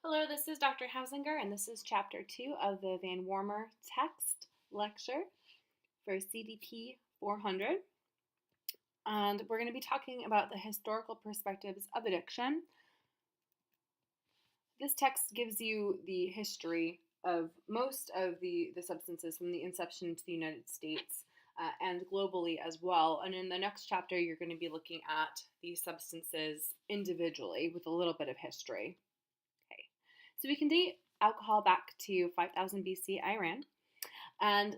Hello, this is Dr. Hausinger, and this is Chapter 2 of the Van Wormer text lecture for CDP 400. And we're going to be talking about the historical perspectives of addiction. This text gives you the history of most of the substances from the inception to the United States and globally as well. And in the next chapter, you're going to be looking at these substances individually with a little bit of history. So we can date alcohol back to 5000 BC Iran. And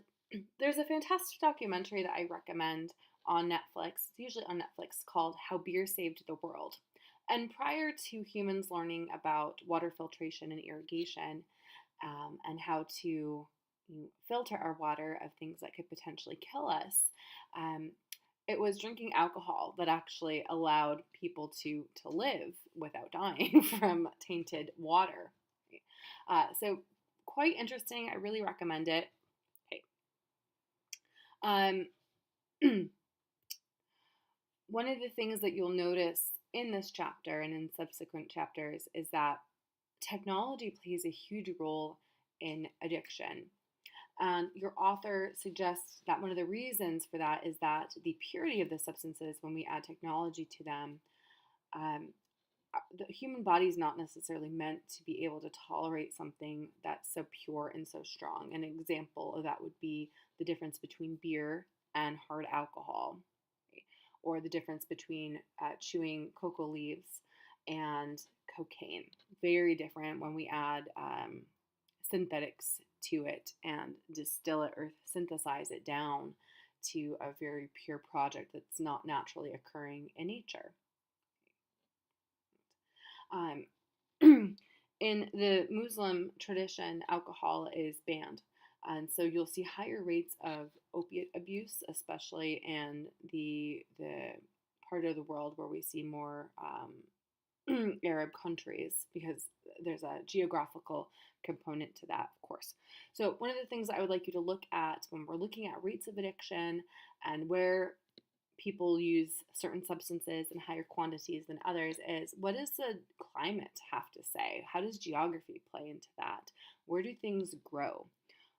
there's a fantastic documentary that I recommend on Netflix. It's usually on Netflix, called How Beer Saved the World. And prior to humans learning about water filtration and irrigation and how to filter our water of things that could potentially kill us, it was drinking alcohol that actually allowed people to live without dying from tainted water. So quite interesting. I really recommend it. Okay. One of the things that you'll notice in this chapter and in subsequent chapters is that technology plays a huge role in addiction. And your author suggests that one of the reasons for that is that the purity of the substances, when we add technology to them, the human body is not necessarily meant to be able to tolerate something that's so pure and so strong. An example of that would be the difference between beer and hard alcohol, right? Or the difference between chewing cocoa leaves and cocaine. Very different when we add synthetics to it and distill it or synthesize it down to a very pure product that's not naturally occurring in nature. In the Muslim tradition, alcohol is banned. And so you'll see higher rates of opiate abuse, especially in the part of the world where we see more Arab countries, because there's a geographical component to that, of course. So one of the things I would like you to look at when we're looking at rates of addiction and where people use certain substances in higher quantities than others is, what does the climate have to say? How does geography play into that? Where do things grow?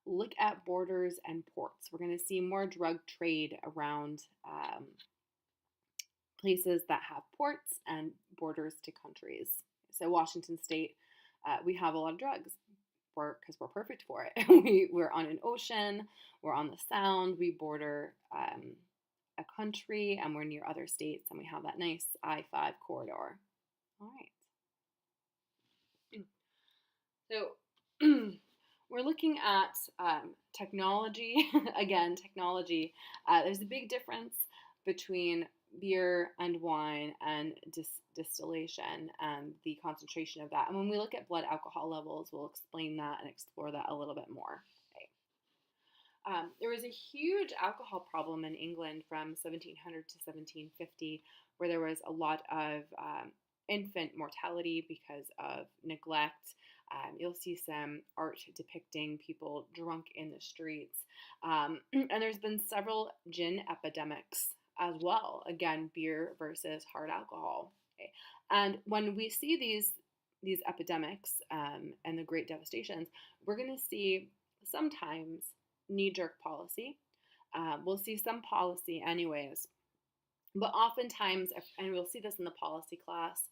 Look at borders and ports. We're going to see more drug trade around places that have ports and borders to countries. So Washington State, we have a lot of drugs because we're perfect for it. We're on an ocean, we're on the Sound, we border a country, and we're near other states, and we have that nice I-5 corridor. All right. So we're looking at technology. Again, technology. There's a big difference between beer and wine and distillation and the concentration of that. And when we look at blood alcohol levels, we'll explain that and explore that a little bit more. There was a huge alcohol problem in England from 1700 to 1750, where there was a lot of infant mortality because of neglect. You'll see some art depicting people drunk in the streets. And there's been several gin epidemics as well. Again, beer versus hard alcohol. Okay. And when we see these epidemics and the great devastations, we're going to see sometimes knee-jerk policy. We'll see some policy anyways, but oftentimes, and we'll see this in the policy class,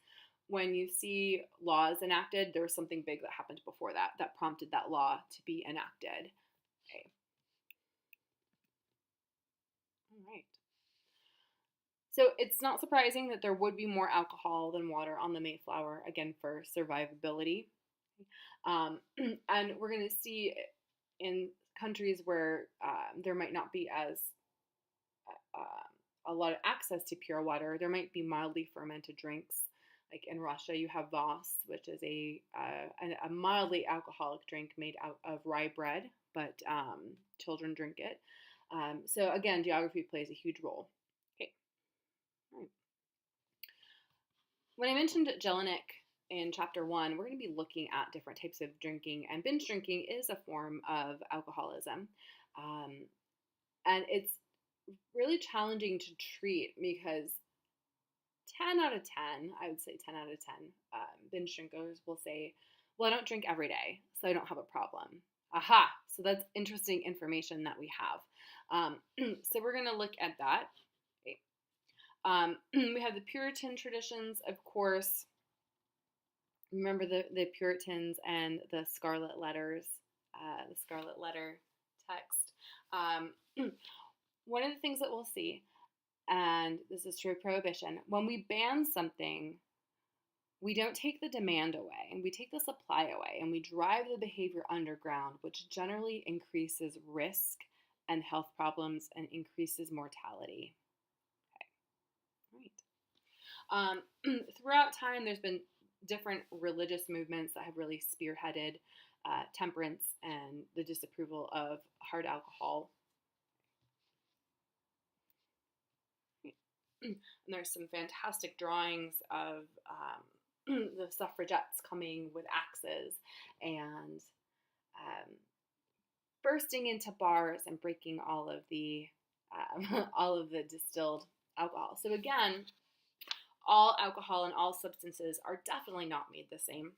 when you see laws enacted, there was something big that happened before that prompted that law to be enacted. Okay. All right. So it's not surprising that there would be more alcohol than water on the Mayflower, again, for survivability. And we're going to see in countries where there might not be as a lot of access to pure water, there might be mildly fermented drinks. Like in Russia, you have Voss, which is a mildly alcoholic drink made out of rye bread, but children drink it. So again, geography plays a huge role. Okay. All right. When I mentioned Jelinek in chapter 1, we're going to be looking at different types of drinking, and binge drinking is a form of alcoholism. And it's really challenging to treat because 10 out of 10, I would say 10 out of 10 binge drinkers will say, Well, I don't drink every day, so I don't have a problem. Aha! So that's interesting information that we have. So we're going to look at that. Okay. We have the Puritan traditions, of course. Remember the Puritans and the Scarlet Letters, the Scarlet Letter text. One of the things that we'll see, and this is true of prohibition, when we ban something, we don't take the demand away, and we take the supply away, and we drive the behavior underground, which generally increases risk and health problems and increases mortality. Okay, all right. Throughout time, there's been different religious movements that have really spearheaded temperance and the disapproval of hard alcohol. And there's some fantastic drawings of the suffragettes coming with axes and bursting into bars and breaking all of the all of the distilled alcohol. So again, all alcohol and all substances are definitely not made the same.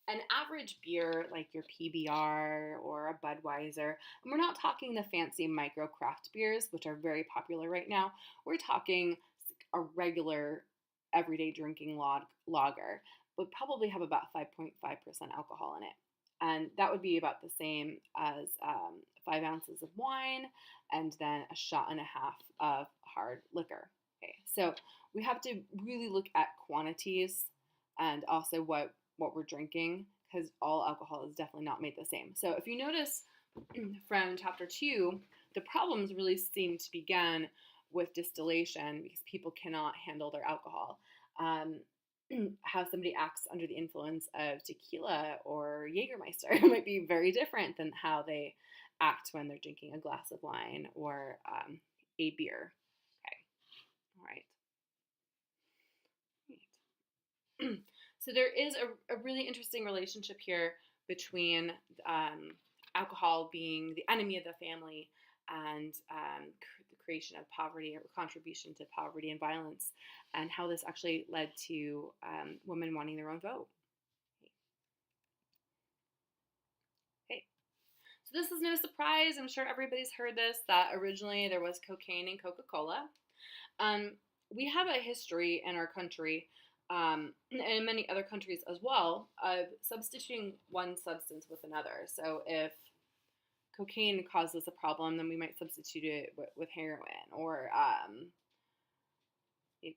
An average beer, like your PBR or a Budweiser, and we're not talking the fancy micro craft beers, which are very popular right now. We're talking a regular everyday drinking lager would probably have about 5.5% alcohol in it. And that would be about the same as 5 ounces of wine and then a shot and a half of hard liquor. Okay, so we have to really look at quantities and also what we're drinking, because all alcohol is definitely not made the same. So if you notice from chapter 2, the problems really seem to begin with distillation because people cannot handle their alcohol. How somebody acts under the influence of tequila or Jägermeister might be very different than how they act when they're drinking a glass of wine or a beer. Okay, all right. So there is a really interesting relationship here between alcohol being the enemy of the family and the creation of poverty or contribution to poverty and violence, and how this actually led to women wanting their own vote. Okay. So this is no surprise. I'm sure everybody's heard this, that originally there was cocaine in Coca-Cola. We have a history in our country and in many other countries as well, of substituting one substance with another. So if cocaine causes a problem, then we might substitute it with heroin, or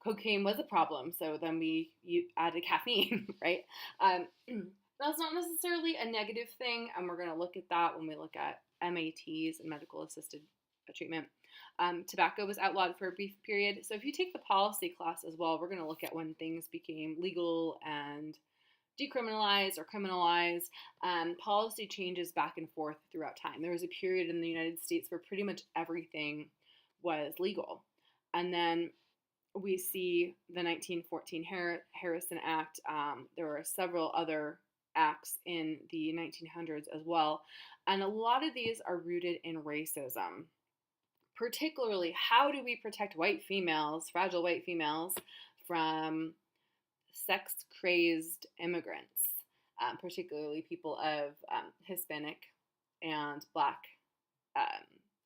cocaine was a problem, so then you added caffeine, right? That's not necessarily a negative thing, and we're going to look at that when we look at MATs and medical assisted treatment. Tobacco was outlawed for a brief period. So if you take the policy class as well, we're going to look at when things became legal and decriminalized or criminalized. Policy changes back and forth throughout time. There was a period in the United States where pretty much everything was legal. And then we see the 1914 Harrison Act. There were several other acts in the 1900s as well. And a lot of these are rooted in racism. Particularly, how do we protect white females, fragile white females, from sex-crazed immigrants, particularly people of Hispanic and Black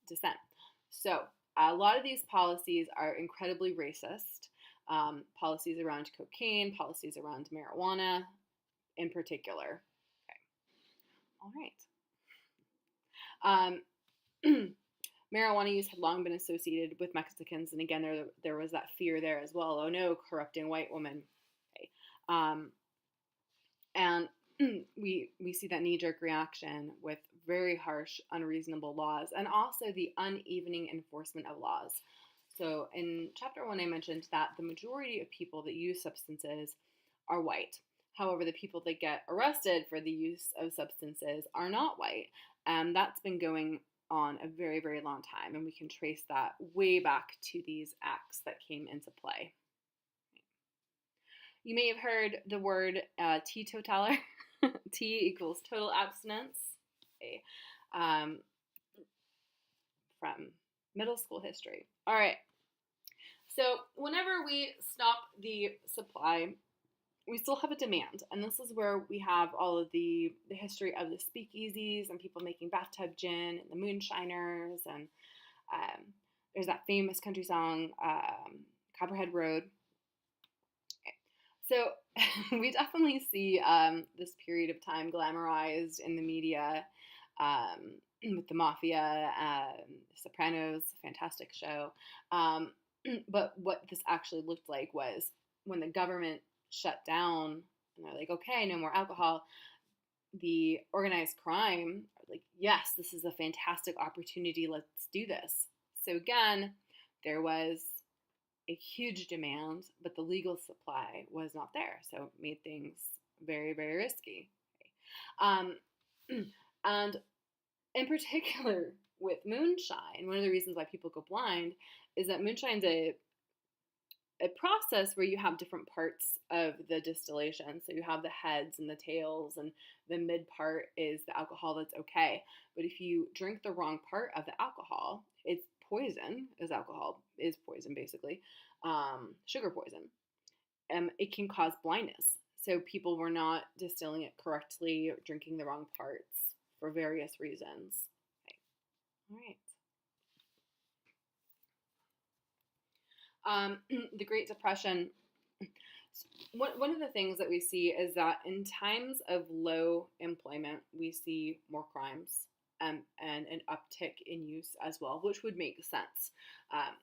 descent? So a lot of these policies are incredibly racist. Policies around cocaine, policies around marijuana in particular. Okay. All right. Marijuana use had long been associated with Mexicans, and again, there was that fear there as well. Oh no, corrupting white women. Okay. And we see that knee-jerk reaction with very harsh, unreasonable laws, and also the unevening enforcement of laws. So in chapter 1, I mentioned that the majority of people that use substances are white. However, the people that get arrested for the use of substances are not white. And that's been going on a very, very long time, and we can trace that way back to these acts that came into play. You may have heard the word teetotaler. T equals total abstinence. Okay. From middle school history. All right. So whenever we stop the supply we still have a demand, and this is where we have all of the history of the speakeasies and people making bathtub gin and the moonshiners, and um, there's that famous country song, Copperhead Road. So we definitely see this period of time glamorized in the media, with the mafia, Sopranos, fantastic show. Um, but what this actually looked like was when the government shut down and they're like, okay, no more alcohol, the organized crime are like, yes, this is a fantastic opportunity, let's do this. So again, there was a huge demand, but the legal supply was not there. So it made things very, very risky. Um, and in particular with moonshine, one of the reasons why people go blind is that moonshine's a process where you have different parts of the distillation. So you have the heads and the tails, and the mid part is the alcohol that's okay. But if you drink the wrong part of the alcohol, it's poison, as alcohol is poison basically, sugar poison. It can cause blindness. So people were not distilling it correctly, or drinking the wrong parts for various reasons. Okay. All right. The Great Depression. One of the things that we see is that in times of low employment, we see more crimes, and an uptick in use as well, which would make sense. Um,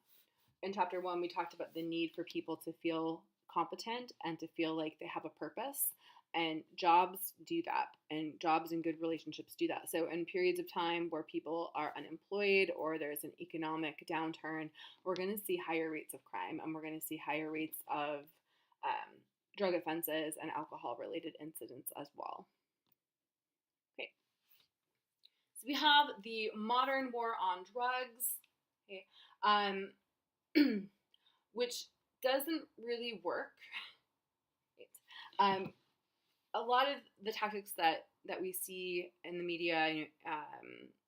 in chapter one, we talked about the need for people to feel competent and to feel like they have a purpose. And jobs do that, and jobs and good relationships do that. So, in periods of time where people are unemployed or there's an economic downturn, we're going to see higher rates of crime, and we're going to see higher rates of um, drug offenses and alcohol related incidents as well. Okay, so we have the modern war on drugs. Okay. Which doesn't really work. Um, a lot of the tactics that we see in the media,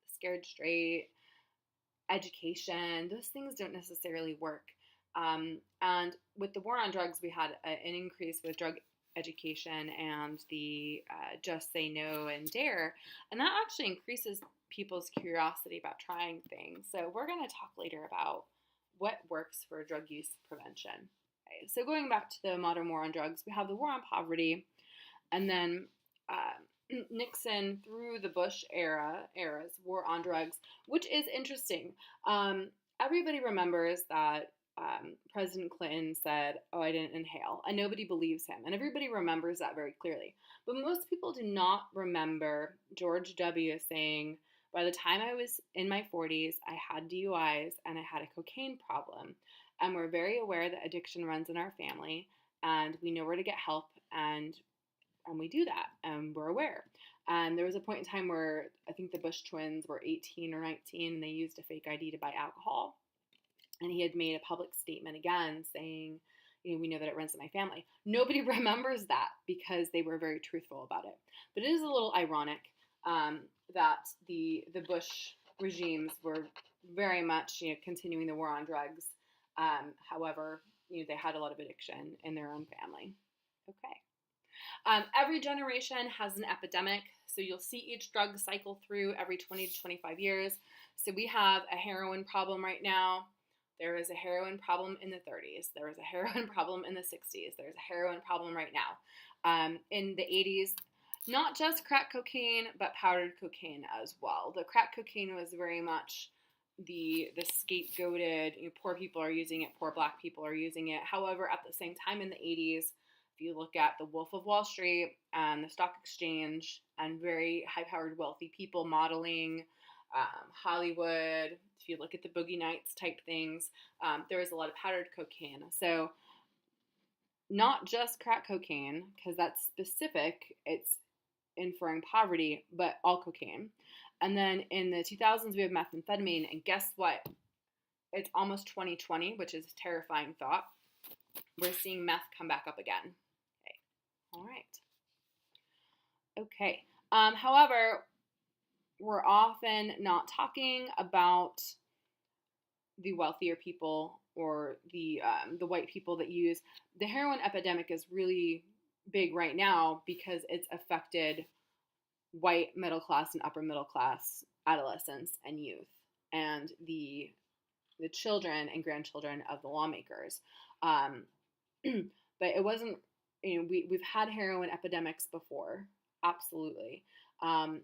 scared straight, education, those things don't necessarily work. And with the war on drugs, we had an increase with drug education and the Just Say No and Dare, and that actually increases people's curiosity about trying things. So we're going to talk later about what works for drug use prevention. Okay, so going back to the modern war on drugs, we have the war on poverty, and then Nixon through the Bush eras war on drugs, which is interesting. Everybody remembers that President Clinton said, "Oh, I didn't inhale," and nobody believes him, and everybody remembers that very clearly. But most people do not remember George W. saying, "By the time I was in my 40s, I had DUIs and I had a cocaine problem, and we're very aware that addiction runs in our family, and we know where to get help, and we do that, and we're aware." And there was a point in time where I think the Bush twins were 18 or 19, and they used a fake ID to buy alcohol. And he had made a public statement again saying, we know that it runs in my family. Nobody remembers that because they were very truthful about it. But it is a little ironic that the Bush regimes were very much continuing the war on drugs. However, they had a lot of addiction in their own family. Okay. Every generation has an epidemic, so you'll see each drug cycle through every 20 to 25 years. So we have a heroin problem right now. There was a heroin problem in the 30s. There was a heroin problem in the 60s. There's a heroin problem right now. In the 80s, not just crack cocaine, but powdered cocaine as well. The crack cocaine was very much the scapegoated, poor people are using it, poor black people are using it. However, at the same time in the 80s, if you look at the Wolf of Wall Street and the stock exchange and very high-powered wealthy people modeling, Hollywood, if you look at the Boogie Nights type things, there was a lot of powdered cocaine. So not just crack cocaine, because that's specific, it's inferring poverty, but all cocaine. And then in the 2000s, we have methamphetamine, and guess what? It's almost 2020, which is a terrifying thought. We're seeing meth come back up again. Okay. All right. Okay. However, we're often not talking about the wealthier people or the white people that use. The heroin epidemic is really big right now because it's affected white middle class and upper middle class adolescents and youth and the children and grandchildren of the lawmakers. Um, but it wasn't, we've had heroin epidemics before, absolutely. Um,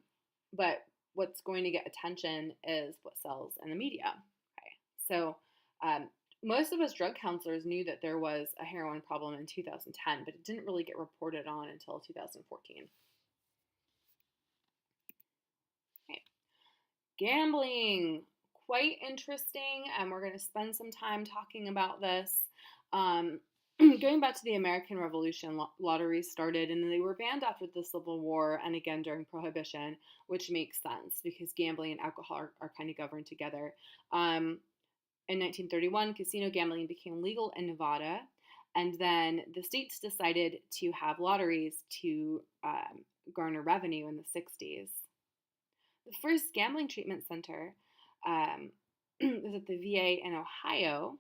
but what's going to get attention is what sells in the media. Okay. So um, most of us drug counselors knew that there was a heroin problem in 2010, but it didn't really get reported on until 2014. Okay. Gambling, quite interesting, and we're going to spend some time talking about this. Um, Going back to the American Revolution, lotteries started and they were banned after the Civil War and again during Prohibition, which makes sense because gambling and alcohol are kind of governed together. In 1931, casino gambling became legal in Nevada, and then the states decided to have lotteries to garner revenue in the 60s. The first gambling treatment center um, was at the VA in Ohio.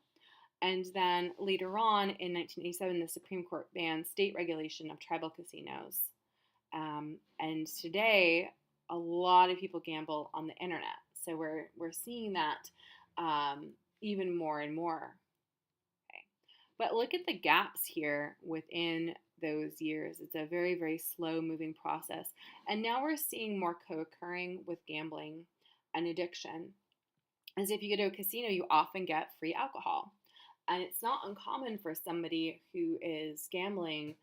And then later on in 1987, the Supreme Court banned state regulation of tribal casinos. And today, a lot of people gamble on the internet. So we're seeing that even more and more. Okay. But look at the gaps here within those years. It's a very, very slow moving process. And now we're seeing more co-occurring with gambling and addiction. As if you go to a casino, you often get free alcohol. And it's not uncommon for somebody who is gambling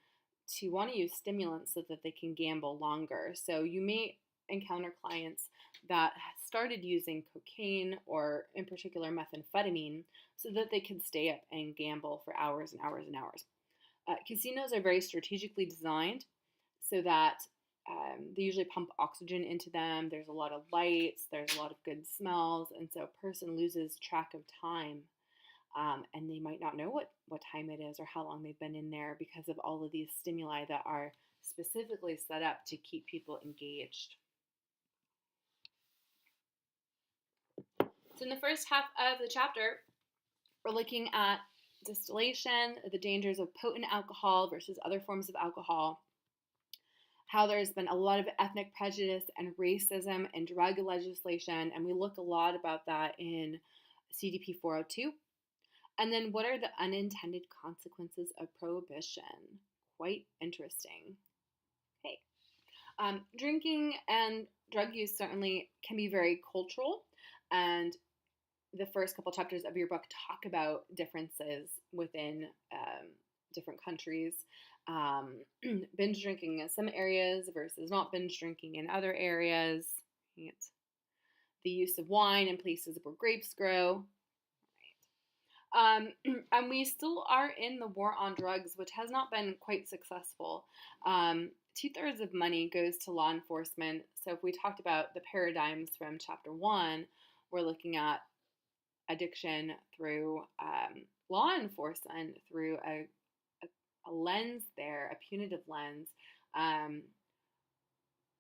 to want to use stimulants so that they can gamble longer. So you may encounter clients that started using cocaine or in particular methamphetamine so that they can stay up and gamble for hours and hours and hours. Casinos are very strategically designed so that they usually pump oxygen into them. There's a lot of lights, there's a lot of good smells, and so a person loses track of time. And they might not know what time it is or how long they've been in there because of all of these stimuli that are specifically set up to keep people engaged. So in the first half of the chapter, we're looking at distillation, the dangers of potent alcohol versus other forms of alcohol, how there's been a lot of ethnic prejudice and racism in drug legislation, and we look a lot about that in CDP 402. And then what are the unintended consequences of prohibition? Quite interesting. Okay. Drinking and drug use certainly can be very cultural, and the first couple chapters of your book talk about differences within different countries. Binge drinking in some areas versus not binge drinking in other areas. The use of wine in places where grapes grow. And we still are in the war on drugs, which has not been quite successful. 2/3 of money goes to law enforcement. So if we talked about the paradigms from chapter 1, we're looking at addiction through law enforcement, through a lens there, a punitive lens. And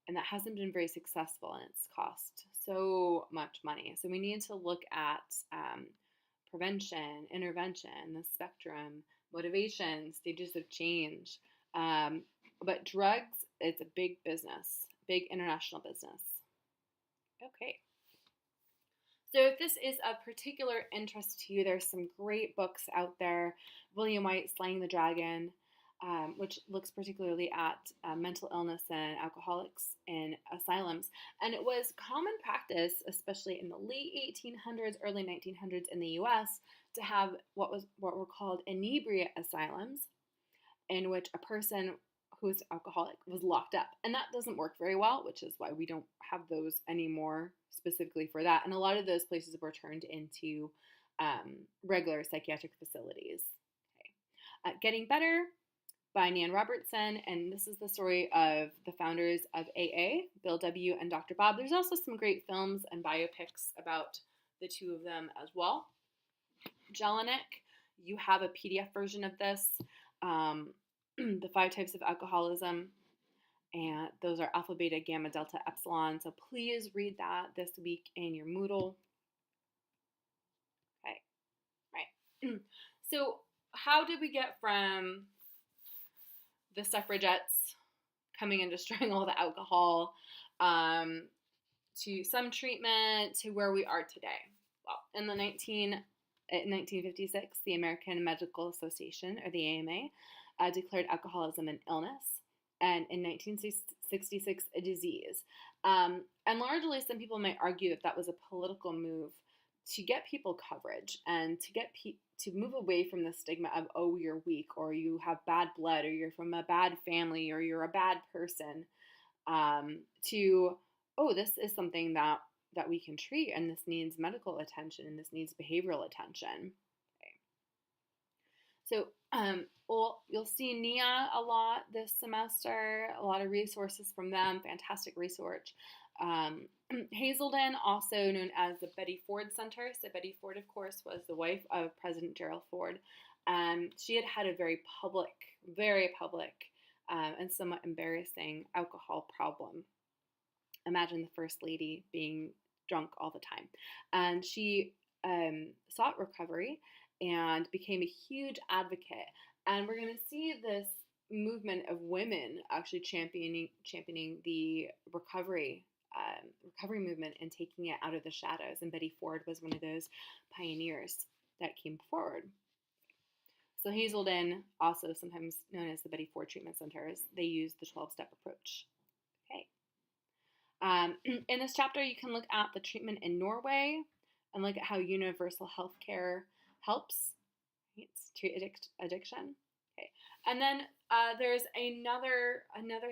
that hasn't been very successful, and it's cost so much money. So we need to look at prevention, intervention, the spectrum, motivation, stages of change. But drugs, it's a big business, big international business. Okay. So if this is of particular interest to you, there's some great books out there. William White, Slaying the Dragon, which looks particularly at mental illness and alcoholics in asylums. And it was common practice, especially in the late 1800s, early 1900s in the US, to have what were called inebriate asylums, in which a person who is alcoholic was locked up. And that doesn't work very well, which is why we don't have those anymore specifically for that. And a lot of those places were turned into regular psychiatric facilities. Okay. Getting Better by Nan Robertson, and this is the story of the founders of AA, Bill W. and Dr. Bob. There's also some great films and biopics about the two of them as well. Jelinek, you have a PDF version of this, the 5 types of alcoholism, and those are alpha, beta, gamma, delta, epsilon. So please read that this week in your Moodle. Okay, right. So how did we get from the suffragettes coming and destroying all the alcohol, to some treatment, to where we are today. Well, in 1956, the American Medical Association, or the AMA, declared alcoholism an illness, and in 1966, a disease. And largely, some people might argue that that was a political move to get people coverage and to move away from the stigma of, oh, you're weak, or you have bad blood, or you're from a bad family, or you're a bad person, to, oh, this is something that we can treat, and this needs medical attention, and this needs behavioral attention. Okay. So you'll see NIA a lot this semester, a lot of resources from them, fantastic research. Hazelden, also known as the Betty Ford Center. So Betty Ford, of course, was the wife of President Gerald Ford. She had a very public, and somewhat embarrassing alcohol problem. Imagine the First Lady being drunk all the time. And she sought recovery and became a huge advocate. And we're going to see this movement of women actually championing the recovery movement and taking it out of the shadows. And Betty Ford was one of those pioneers that came forward. So Hazelden, also sometimes known as the Betty Ford Treatment Centers, they use the 12-step approach. Okay. In this chapter, you can look at the treatment in Norway and look at how universal health care helps to addiction. Okay. And then there's another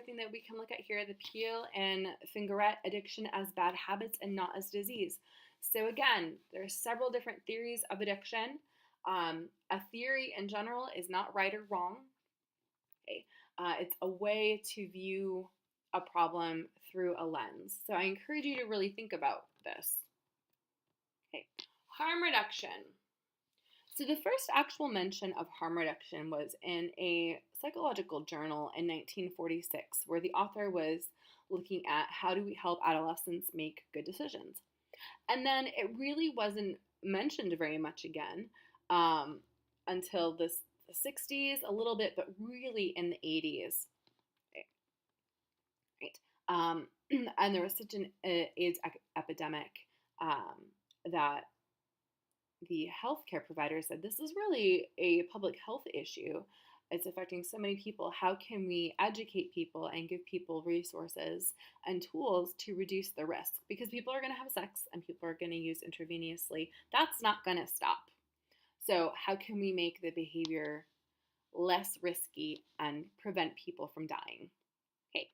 thing that we can look at here, the peel and fingerette addiction as bad habits and not as disease. So again, there's several different theories of addiction. A theory in general is not right or wrong. Okay. It's a way to view a problem through a lens. So I encourage you to really think about this. Okay. Harm reduction. So the first actual mention of harm reduction was in a psychological journal in 1946, where the author was looking at how do we help adolescents make good decisions. And then it really wasn't mentioned very much again until the 60s, a little bit, but really in the 80s. Right. And there was such an AIDS epidemic that the healthcare providers said, this is really a public health issue. It's affecting so many people. How can we educate people and give people resources and tools to reduce the risk? Because people are going to have sex and people are going to use intravenously. That's not going to stop. So how can we make the behavior less risky and prevent people from dying? Okay.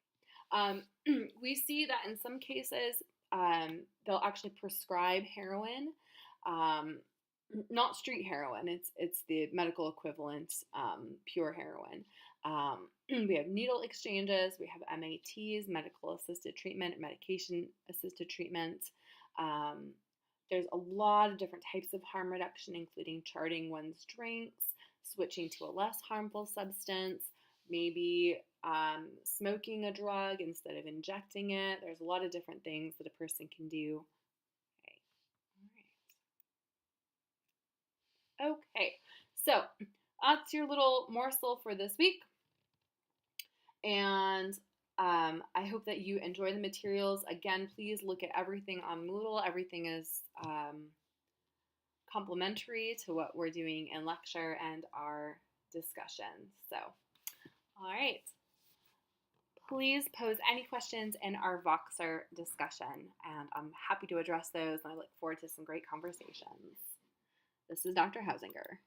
We see that in some cases, they'll actually prescribe heroin. Not street heroin, it's the medical equivalent, pure heroin. We have needle exchanges, we have MATs, medical assisted treatment, medication assisted treatment. There's a lot of different types of harm reduction, including charting one's drinks, switching to a less harmful substance, maybe smoking a drug instead of injecting it. There's a lot of different things that a person can do. Okay, so that's your little morsel for this week. And I hope that you enjoy the materials. Again, please look at everything on Moodle. Everything is complementary to what we're doing in lecture and our discussion. So, all right. Please pose any questions in our Voxer discussion, and I'm happy to address those, and I look forward to some great conversations. This is Dr. Hausinger.